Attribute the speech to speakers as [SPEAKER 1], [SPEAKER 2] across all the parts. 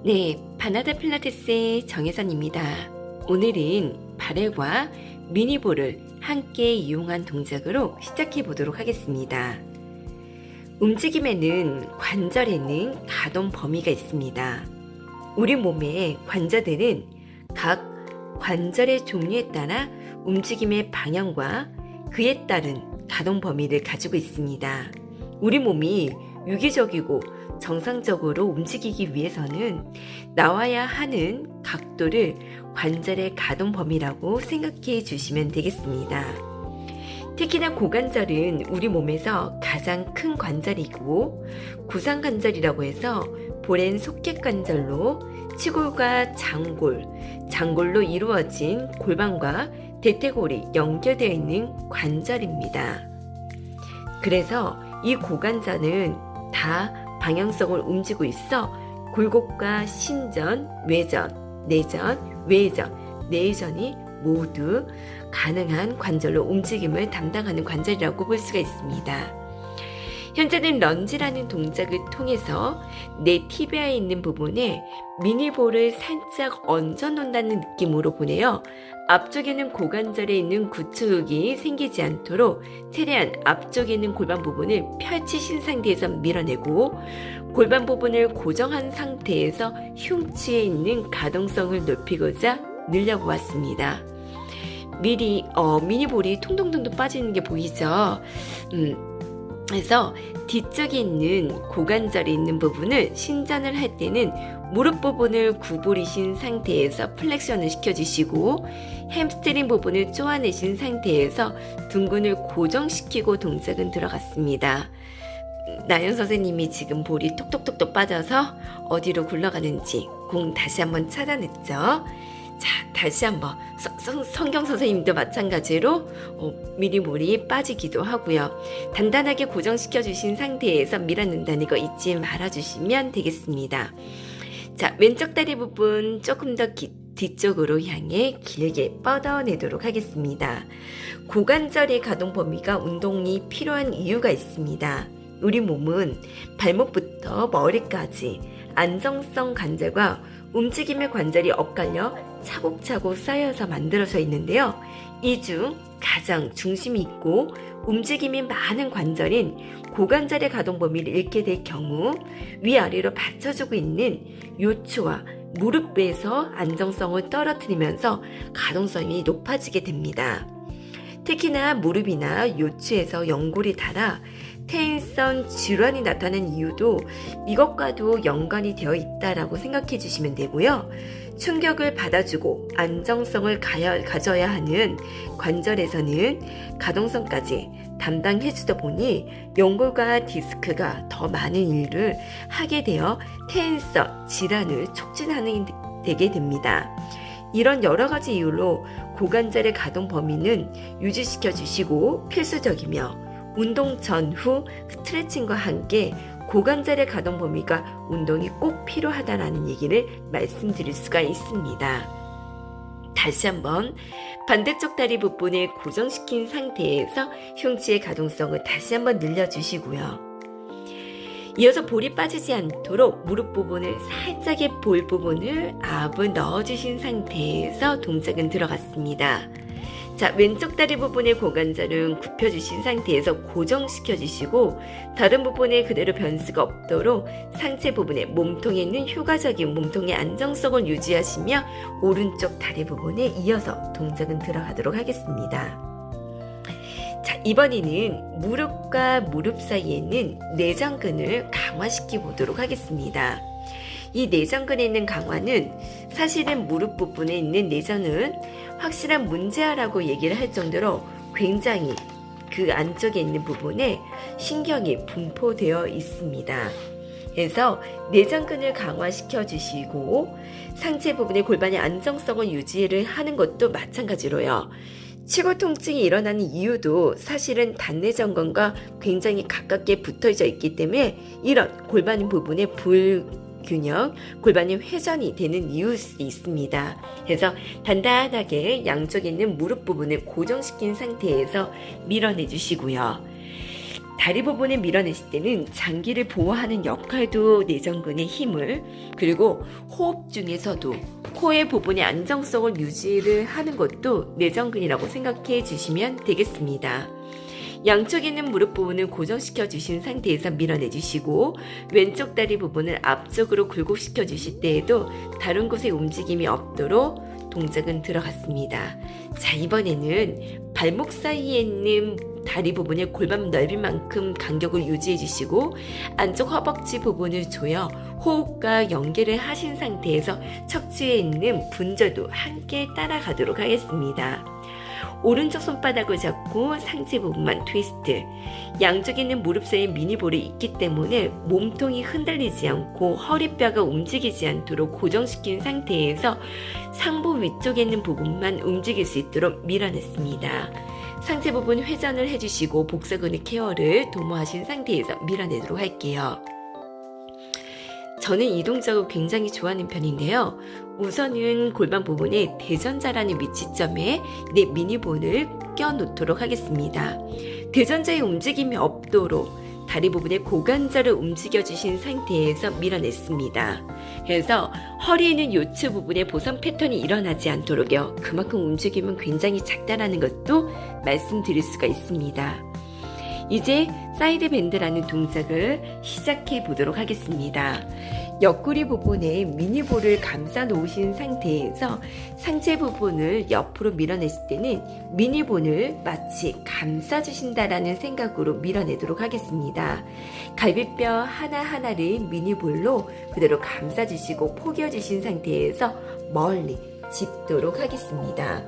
[SPEAKER 1] 네, 바나다 필라테스의 정혜선입니다. 오늘은 발열과 미니볼을 함께 이용한 동작으로 시작해 보도록 하겠습니다. 움직임에는 관절에는 가동 범위가 있습니다. 우리 몸의 관절들은 각 관절의 종류에 따라 움직임의 방향과 그에 따른 가동 범위를 가지고 있습니다. 우리 몸이 유기적이고 정상적으로 움직이기 위해서는 나와야 하는 각도를 관절의 가동 범위라고 생각해 주시면 되겠습니다. 특히나 고관절은 우리 몸에서 가장 큰 관절이고 구상관절이라고 해서 볼엔 속객관절로 치골과 장골, 장골로 이루어진 골반과 대퇴골이 연결되어 있는 관절입니다. 그래서 이 고관절은 다 방향성을 움직이고 있어 굴곡과 신전, 외전, 내전, 외전, 내전이 모두 가능한 관절로 움직임을 담당하는 관절이라고 볼 수가 있습니다. 현재는 런지라는 동작을 통해서 내 티비아에 있는 부분에 미니볼을 살짝 얹어 놓는다는 느낌으로 보내요. 앞쪽에는 고관절에 있는 구축이 생기지 않도록 최대한 앞쪽에 있는 골반 부분을 펼치신 상태에서 밀어내고 골반 부분을 고정한 상태에서 흉추에 있는 가동성을 높이고자 늘려보았습니다. 미니볼이 통통통통 빠지는 게 보이죠? 그래서 뒤쪽에 있는 고관절에 있는 부분을 신전을 할 때는 무릎 부분을 구부리신 상태에서 플렉션을 시켜주시고 햄스트링 부분을 쪼아내신 상태에서 둔근을 고정시키고 동작은 들어갔습니다. 나연 선생님이 지금 볼이 톡톡톡톡 빠져서 어디로 굴러가는지 공 다시 한번 찾아냈죠. 자, 다시 한번 성경 선생님도 마찬가지로 미니볼이 빠지기도 하고요. 단단하게 고정시켜 주신 상태에서 밀어낸다는 거 잊지 말아 주시면 되겠습니다. 자, 왼쪽 다리 부분 조금 더 뒤쪽으로 향해 길게 뻗어내도록 하겠습니다. 고관절의 가동 범위가 운동이 필요한 이유가 있습니다. 우리 몸은 발목부터 머리까지 안정성 관절과 움직임의 관절이 엇갈려 차곡차곡 쌓여서 만들어져 있는데요. 이 중 가장 중심이 있고 움직임이 많은 관절인 고관절의 가동 범위를 잃게 될 경우 위아래로 받쳐주고 있는 요추와 무릎에서 안정성을 떨어뜨리면서 가동성이 높아지게 됩니다. 특히나 무릎이나 요추에서 연골이 닳아 퇴행성 질환이 나타나는 이유도 이것과도 연관이 되어 있다라고 생각해 주시면 되고요. 충격을 받아주고 안정성을 가져야 하는 관절에서는 가동성까지 담당해 주다 보니 연골과 디스크가 더 많은 일을 하게 되어 퇴행성 질환을 촉진하는 되게 됩니다. 이런 여러 가지 이유로 고관절의 가동 범위는 유지시켜 주시고 필수적이며 운동 전후 스트레칭과 함께 고관절의 가동 범위가 운동이 꼭 필요하다라는 얘기를 말씀드릴 수가 있습니다. 다시 한번 반대쪽 다리 부분을 고정시킨 상태에서 흉추의 가동성을 다시 한번 늘려주시고요. 이어서 볼이 빠지지 않도록 무릎 부분을 살짝의 볼 부분을 압을 넣어주신 상태에서 동작은 들어갔습니다. 자, 왼쪽 다리 부분의 고관절은 굽혀주신 상태에서 고정시켜 주시고 다른 부분에 그대로 변수가 없도록 상체 부분에 몸통에 있는 효과적인 몸통의 안정성을 유지하시며 오른쪽 다리 부분에 이어서 동작은 들어가도록 하겠습니다. 자, 이번에는 무릎과 무릎 사이에 있는 내전근을 강화시켜 보도록 하겠습니다. 이 내전근에 있는 강화는 사실은 무릎 부분에 있는 내전은 확실한 문제라고 얘기를 할 정도로 굉장히 그 안쪽에 있는 부분에 신경이 분포되어 있습니다. 그래서 내전근을 강화시켜 주시고 상체 부분의 골반의 안정성을 유지를 하는 것도 마찬가지로요. 치골 통증이 일어나는 이유도 사실은 단내전근과 굉장히 가깝게 붙어져 있기 때문에 이런 골반 부분의 균형, 골반이 회전이 되는 이유일 수 있습니다. 그래서 단단하게 양쪽에 있는 무릎 부분을 고정시킨 상태에서 밀어내 주시고요. 다리 부분을 밀어냈을 때는 장기를 보호하는 역할도 내전근의 힘을, 그리고 호흡 중에서도 코의 부분의 안정성을 유지를 하는 것도 내전근이라고 생각해 주시면 되겠습니다. 양쪽에 있는 무릎 부분을 고정시켜 주신 상태에서 밀어내 주시고, 왼쪽 다리 부분을 앞쪽으로 굴곡시켜 주실 때에도 다른 곳에 움직임이 없도록 동작은 들어갔습니다. 자, 이번에는 발목 사이에 있는 다리 부분의 골반 넓이만큼 간격을 유지해 주시고, 안쪽 허벅지 부분을 조여 호흡과 연계를 하신 상태에서 척추에 있는 분절도 함께 따라가도록 하겠습니다. 오른쪽 손바닥을 잡고 상체 부분만 트위스트. 양쪽에 있는 무릎 사이에 미니볼이 있기 때문에 몸통이 흔들리지 않고 허리뼈가 움직이지 않도록 고정시킨 상태에서 상부 위쪽에 있는 부분만 움직일 수 있도록 밀어냈습니다. 상체 부분 회전을 해주시고 복사근의 케어를 도모하신 상태에서 밀어내도록 할게요. 저는 이 동작을 굉장히 좋아하는 편인데요. 우선은 골반 부분에 대전자라는 위치점에 내 미니본을 껴놓도록 하겠습니다. 대전자의 움직임이 없도록 다리 부분에 고관절을 움직여주신 상태에서 밀어냈습니다. 그래서 허리에는 요추 부분에 보선 패턴이 일어나지 않도록요. 그만큼 움직임은 굉장히 작다라는 것도 말씀드릴 수가 있습니다. 이제 사이드 밴드라는 동작을 시작해 보도록 하겠습니다. 옆구리 부분에 미니볼을 감싸 놓으신 상태에서 상체 부분을 옆으로 밀어냈을 때는 미니볼을 마치 감싸 주신다라는 생각으로 밀어내도록 하겠습니다. 갈비뼈 하나하나를 미니볼로 그대로 감싸 주시고 포겨 주신 상태에서 멀리 짚도록 하겠습니다.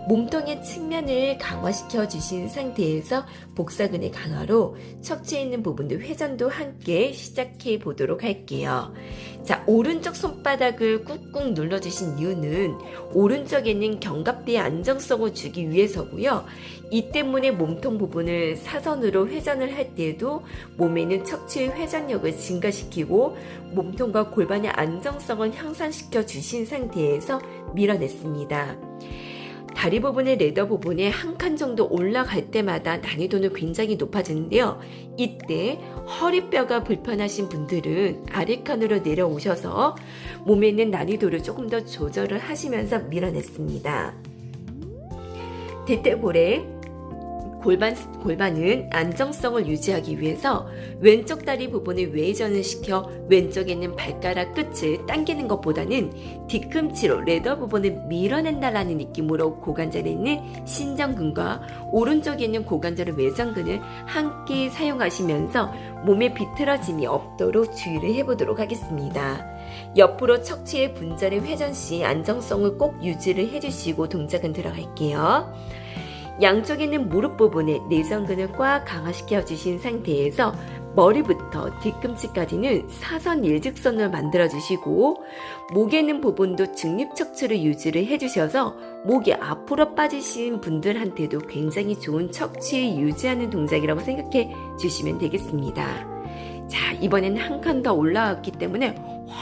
[SPEAKER 1] 몸통의 측면을 강화시켜 주신 상태에서 복사근의 강화로 척추에 있는 부분도 회전도 함께 시작해 보도록 할게요. 자, 오른쪽 손바닥을 꾹꾹 눌러주신 이유는 오른쪽에 있는 견갑대의 안정성을 주기 위해서고요. 이 때문에 몸통 부분을 사선으로 회전을 할 때에도 몸에 있는 척추의 회전력을 증가시키고 몸통과 골반의 안정성을 향상시켜 주신 상태에서 밀어냈습니다. 다리 부분의 레더 부분에 한 칸 정도 올라갈 때마다 난이도는 굉장히 높아지는데요. 이때 허리뼈가 불편하신 분들은 아래 칸으로 내려오셔서 몸에 있는 난이도를 조금 더 조절을 하시면서 밀어냈습니다. 대퇴골에 골반은 안정성을 유지하기 위해서 왼쪽 다리 부분을 외전을 시켜 왼쪽에 있는 발가락 끝을 당기는 것보다는 뒤꿈치로 레더 부분을 밀어낸다라는 느낌으로 고관절에 있는 신전근과 오른쪽에 있는 고관절의 외전근을 함께 사용하시면서 몸에 비틀어짐이 없도록 주의를 해보도록 하겠습니다. 옆으로 척추의 분절의 회전 시 안정성을 꼭 유지를 해주시고 동작은 들어갈게요. 양쪽에 있는 무릎 부분에 내전근을 꽉 강화시켜 주신 상태에서 머리부터 뒤꿈치까지는 사선 일직선을 만들어 주시고 목에 있는 부분도 중립척추를 유지를 해주셔서 목이 앞으로 빠지신 분들한테도 굉장히 좋은 척추를 유지하는 동작이라고 생각해 주시면 되겠습니다. 자, 이번에는 한 칸 더 올라왔기 때문에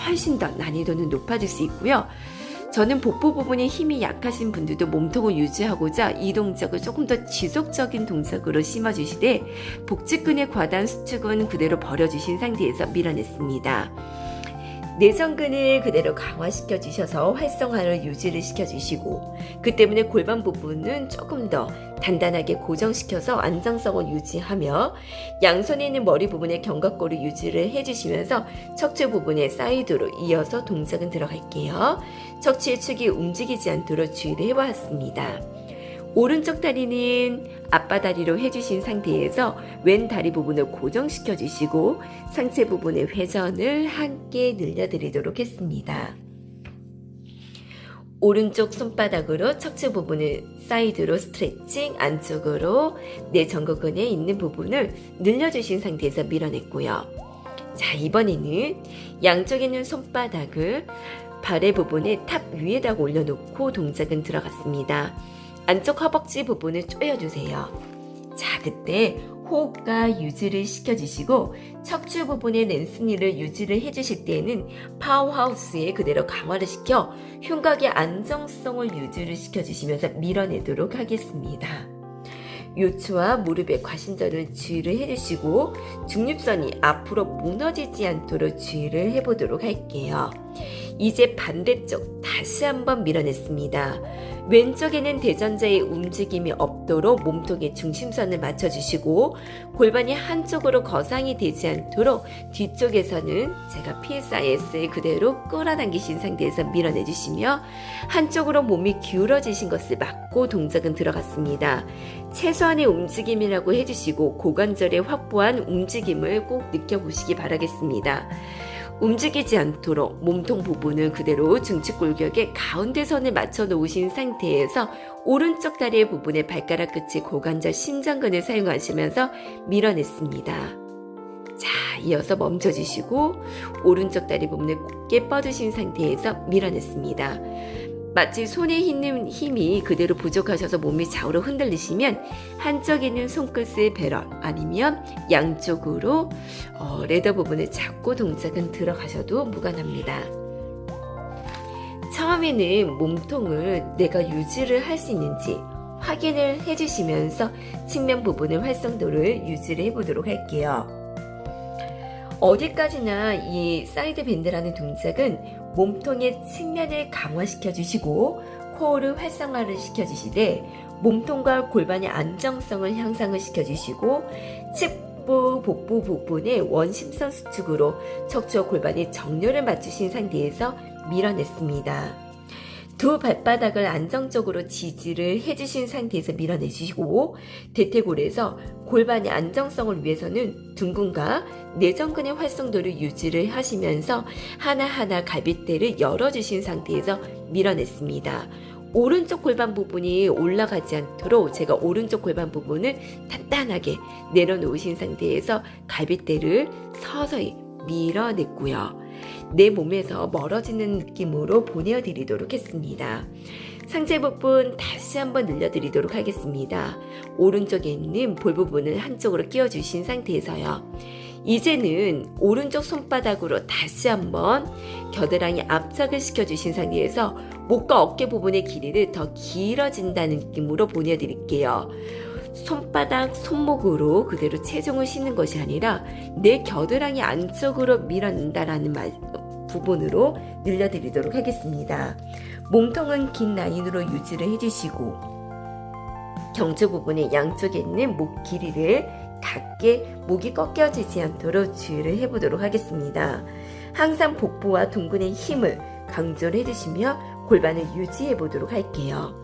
[SPEAKER 1] 훨씬 더 난이도는 높아질 수 있고요. 저는 복부 부분에 힘이 약하신 분들도 몸통을 유지하고자 이 동작을 조금 더 지속적인 동작으로 심어주시되 복직근의 과다한 수축은 그대로 버려주신 상태에서 밀어냈습니다. 내전근을 그대로 강화시켜 주셔서 활성화를 유지를 시켜주시고 그 때문에 골반 부분은 조금 더 단단하게 고정시켜서 안정성을 유지하며 양손에 있는 머리 부분의 견갑골을 유지를 해주시면서 척추 부분의 사이드로 이어서 동작은 들어갈게요. 척추의 축이 움직이지 않도록 주의를 해보았습니다. 오른쪽 다리는 앞바다리로 해주신 상태에서 왼 다리 부분을 고정시켜 주시고 상체 부분의 회전을 함께 늘려드리도록 했습니다. 오른쪽 손바닥으로 척추 부분을 사이드로 스트레칭, 안쪽으로 내 전거근에 있는 부분을 늘려주신 상태에서 밀어냈고요. 자, 이번에는 양쪽에 있는 손바닥을 발의 부분에 탑 위에다가 올려놓고 동작은 들어갔습니다. 안쪽 허벅지 부분을 조여주세요. 자, 그때 호흡과 유지를 시켜주시고 척추 부분의 랜스니를 유지를 해주실 때에는 파워하우스에 그대로 강화를 시켜 흉곽의 안정성을 유지를 시켜주시면서 밀어내도록 하겠습니다. 요추와 무릎의 과신전을 주의를 해주시고 중립선이 앞으로 무너지지 않도록 주의를 해보도록 할게요. 이제 반대쪽 다시 한번 밀어냈습니다. 왼쪽에는 대전자의 움직임이 없도록 몸통의 중심선을 맞춰주시고 골반이 한쪽으로 거상이 되지 않도록 뒤쪽에서는 제가 PSIS를 그대로 끌어당기신 상태에서 밀어내주시며 한쪽으로 몸이 기울어지신 것을 막고 동작은 들어갔습니다. 최소한의 움직임이라고 해주시고 고관절의 확보한 움직임을 꼭 느껴보시기 바라겠습니다. 움직이지 않도록 몸통 부분을 그대로 중측골격의 가운데 선을 맞춰 놓으신 상태에서 오른쪽 다리의 부분에 발가락 끝이 고관절 신장근을 사용하시면서 밀어냈습니다. 자, 이어서 멈춰주시고 오른쪽 다리 부분을 곧게 뻗으신 상태에서 밀어냈습니다. 마치 손에 있는 힘이 그대로 부족하셔서 몸이 좌우로 흔들리시면 한쪽에 있는 손끝을 베런 아니면 양쪽으로 레더 부분을 잡고 동작은 들어가셔도 무관합니다. 처음에는 몸통을 내가 유지를 할 수 있는지 확인을 해주시면서 측면 부분의 활성도를 유지를 해보도록 할게요. 어디까지나 이 사이드 밴드라는 동작은 몸통의 측면을 강화시켜 주시고 코어를 활성화를 시켜 주시되 몸통과 골반의 안정성을 향상을 시켜 주시고 측부, 복부 부분의 원심선 수축으로 척추와 골반의 정렬을 맞추신 상태에서 밀어냈습니다. 두 발바닥을 안정적으로 지지를 해주신 상태에서 밀어내주시고 대퇴골에서 골반의 안정성을 위해서는 둥근과 내전근의 활성도를 유지를 하시면서 하나하나 갈비대를 열어주신 상태에서 밀어냈습니다. 오른쪽 골반 부분이 올라가지 않도록 제가 오른쪽 골반 부분을 단단하게 내려놓으신 상태에서 갈비대를 서서히 밀어냈고요. 내 몸에서 멀어지는 느낌으로 보내드리도록 했습니다. 상체 부분 다시 한번 늘려드리도록 하겠습니다. 오른쪽에 있는 볼 부분을 한쪽으로 끼워주신 상태에서요. 이제는 오른쪽 손바닥으로 다시 한번 겨드랑이 압착을 시켜주신 상태에서 목과 어깨 부분의 길이를 더 길어진다는 느낌으로 보내드릴게요. 손바닥, 손목으로 그대로 체중을 싣는 것이 아니라 내 겨드랑이 안쪽으로 밀어낸다라는 부분으로 늘려드리도록 하겠습니다. 몸통은 긴 라인으로 유지를 해주시고 경추 부분의 양쪽에 있는 목 길이를 닿게 목이 꺾여지지 않도록 주의를 해보도록 하겠습니다. 항상 복부와 둥근의 힘을 강조를 해주시며 골반을 유지해 보도록 할게요.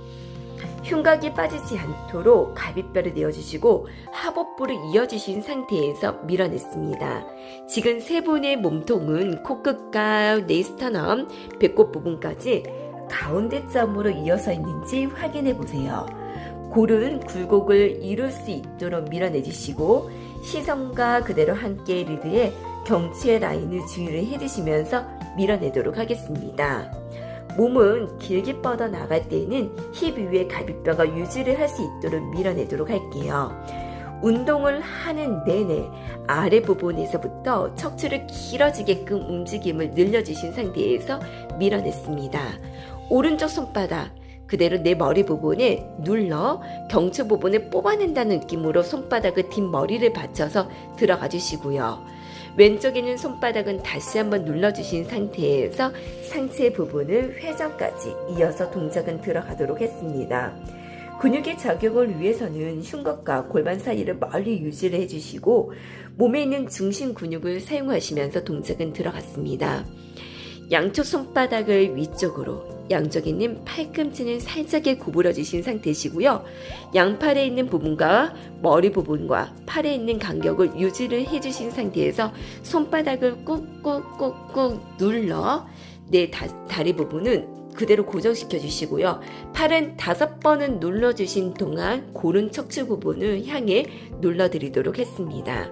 [SPEAKER 1] 흉곽이 빠지지 않도록 갈비뼈를 내어주시고 하복부를 이어주신 상태에서 밀어냈습니다. 지금 세 분의 몸통은 코끝과 네이스터넘, 배꼽 부분까지 가운데 점으로 이어서 있는지 확인해 보세요. 골은 굴곡을 이룰 수 있도록 밀어내주시고 시선과 그대로 함께 리드에 경추의 라인을 주의를 해주시면서 밀어내도록 하겠습니다. 몸은 길게 뻗어 나갈 때에는 힙 위에 갈비뼈가 유지를 할 수 있도록 밀어내도록 할게요. 운동을 하는 내내 아래 부분에서부터 척추를 길어지게끔 움직임을 늘려주신 상태에서 밀어냈습니다. 오른쪽 손바닥 그대로 내 머리 부분에 눌러 경추 부분을 뽑아낸다는 느낌으로 손바닥을 뒷머리를 받쳐서 들어가 주시고요. 왼쪽에는 손바닥은 다시 한번 눌러주신 상태에서 상체 부분을 회전까지 이어서 동작은 들어가도록 했습니다. 근육의 작용을 위해서는 흉곽과 골반 사이를 멀리 유지를 해주시고 몸에 있는 중심 근육을 사용하시면서 동작은 들어갔습니다. 양쪽 손바닥을 위쪽으로 양쪽에 있는 팔꿈치는 살짝에 구부려 주신 상태시고요. 양팔에 있는 부분과 머리 부분과 팔에 있는 간격을 유지를 해주신 상태에서 손바닥을 꾹꾹꾹꾹 눌러 내 다리 부분은 그대로 고정시켜 주시고요. 팔은 5번은 눌러주신 동안 고른 척추 부분을 향해 눌러드리도록 했습니다.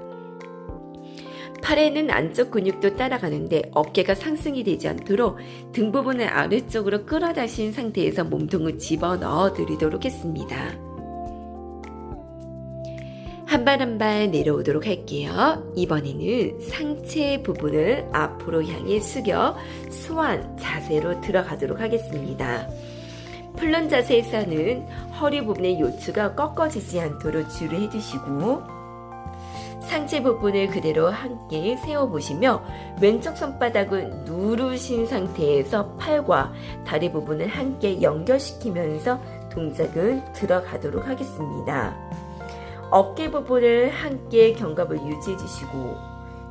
[SPEAKER 1] 팔에는 안쪽 근육도 따라가는데 어깨가 상승이 되지 않도록 등 부분을 아래쪽으로 끌어다신 상태에서 몸통을 집어넣어 드리도록 했습니다. 한 발 한 발 내려오도록 할게요. 이번에는 상체 부분을 앞으로 향해 숙여 수완 자세로 들어가도록 하겠습니다. 풀런 자세에서는 허리 부분의 요추가 꺾어지지 않도록 주의를 해주시고 상체 부분을 그대로 함께 세워보시며 왼쪽 손바닥을 누르신 상태에서 팔과 다리 부분을 함께 연결시키면서 동작은 들어가도록 하겠습니다. 어깨 부분을 함께 견갑을 유지해 주시고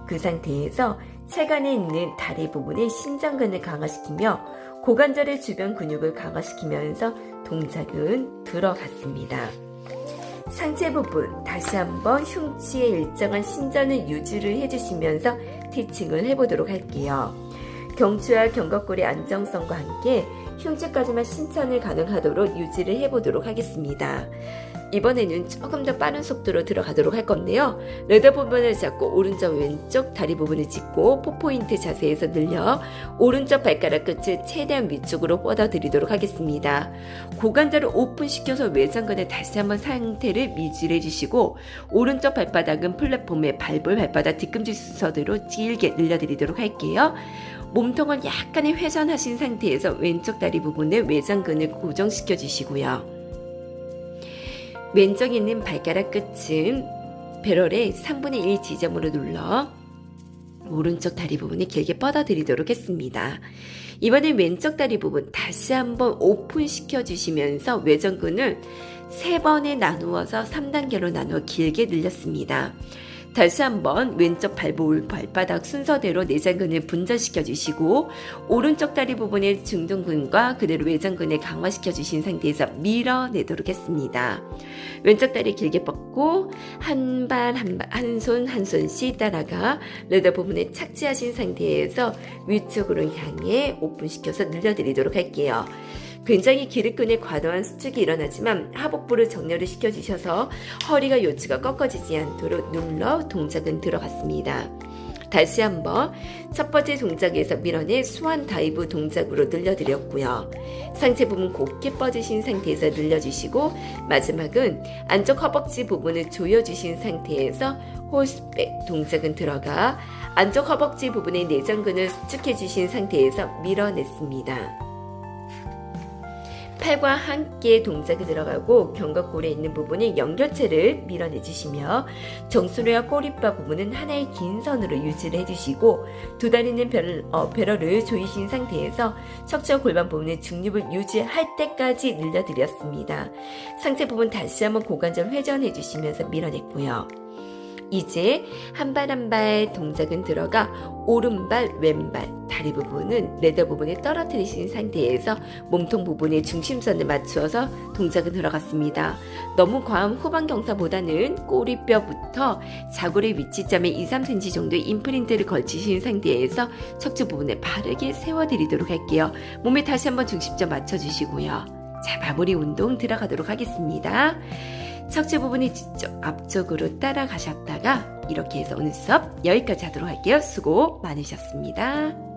[SPEAKER 1] 그 상태에서 체간에 있는 다리 부분의 신장근을 강화시키며 고관절의 주변 근육을 강화시키면서 동작은 들어갔습니다. 상체 부분 다시 한번 흉추의 일정한 신전을 유지를 해주시면서 티칭을 해보도록 할게요. 경추와 견갑골의 안정성과 함께 흉추까지만 신천을 가능하도록 유지를 해보도록 하겠습니다. 이번에는 조금 더 빠른 속도로 들어가도록 할 건데요. 레더 부분을 잡고 오른쪽 왼쪽 다리 부분을 짚고 포포인트 자세에서 늘려 오른쪽 발가락 끝을 최대한 위쪽으로 뻗어드리도록 하겠습니다. 고관절을 오픈시켜서 외장근에 다시 한번 상태를 유지해 주시고 오른쪽 발바닥은 플랫폼에 발바닥 뒤꿈치 순서대로 길게 늘려드리도록 할게요. 몸통을 약간의 회전하신 상태에서 왼쪽 다리 부분에 외장근을 고정시켜 주시고요. 왼쪽에 있는 발가락 끝은 배럴의 3분의 1 지점으로 눌러 오른쪽 다리 부분을 길게 뻗어드리도록 했습니다. 이번엔 왼쪽 다리 부분 다시 한번 오픈시켜 주시면서 외전근을 3번에 나누어서 3단계로 나누어 길게 늘렸습니다. 다시 한번 왼쪽 발바닥 순서대로 내장근을 분전시켜 주시고 오른쪽 다리 부분의 중둔근과 그대로 외장근을 강화시켜 주신 상태에서 밀어내도록 했습니다. 왼쪽 다리 길게 뻗고 한 손 한 손씩 따라가 레더 부분에 착지하신 상태에서 위쪽으로 향해 오픈시켜서 늘려드리도록 할게요. 굉장히 기립근의 과도한 수축이 일어나지만 하복부를 정렬을 시켜주셔서 허리가 요추가 꺾어지지 않도록 눌러 동작은 들어갔습니다. 다시 한번 첫 번째 동작에서 밀어내 수완 다이브 동작으로 늘려드렸고요. 상체 부분 곧게 뻗으신 상태에서 늘려주시고 마지막은 안쪽 허벅지 부분을 조여주신 상태에서 홀스백 동작은 들어가 안쪽 허벅지 부분의 내장근을 수축해주신 상태에서 밀어냈습니다. 팔과 함께 동작이 들어가고 견갑골에 있는 부분에 연결체를 밀어내주시며 정수리와 꼬리뼈 부분은 하나의 긴 선으로 유지를 해주시고 두 다리는 배럴을 조이신 상태에서 척추와 골반 부분의 중립을 유지할 때까지 늘려드렸습니다. 상체 부분 다시 한번 고관절 회전해주시면서 밀어냈고요. 이제 한 발 한 발 동작은 들어가 오른발 왼발 다리 부분은 레더 부분에 떨어뜨리신 상태에서 몸통 부분의 중심선을 맞추어서 동작은 들어갔습니다. 너무 과한 후방 경사보다는 꼬리뼈부터 자골의 위치점에 2-3cm 정도의 임프린트를 걸치신 상태에서 척추 부분에 바르게 세워드리도록 할게요. 몸에 다시 한번 중심점 맞춰주시고요. 자, 마무리 운동 들어가도록 하겠습니다. 척추 부분이 뒤쪽 앞쪽으로 따라가셨다가 이렇게 해서 오늘 수업 여기까지 하도록 할게요. 수고 많으셨습니다.